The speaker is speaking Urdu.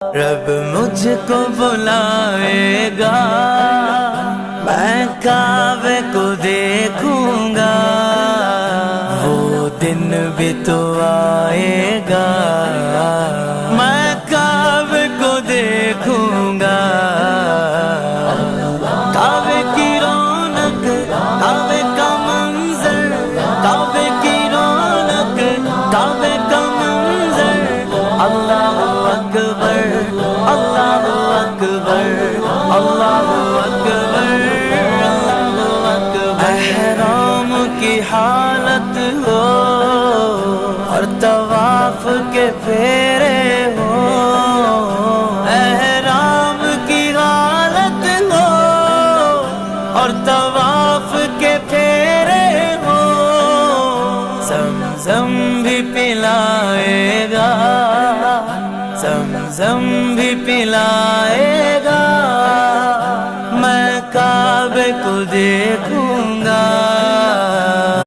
رب مجھ کو بلائے گا، میں کعبے کو دیکھوں گا، وہ دن بھی تو آئے گا، میں کعبے کو دیکھوں گا، کعبے کی رونق، کعبے کا منظر، کعبے کی رونق، کعبے کا منظر، اللہ اکبر، اللہ اکبر، اللہ اکبر، اللہ اکبر۔ احرام کی حالت ہو اور طواف کے پھیرے ہو، احرام کی حالت ہو اور طواف کے پھیرے ہو، زمزم بھی پلائے گا، زمزم بھی پلائے گا، میں کعبے کو دیکھوں گا،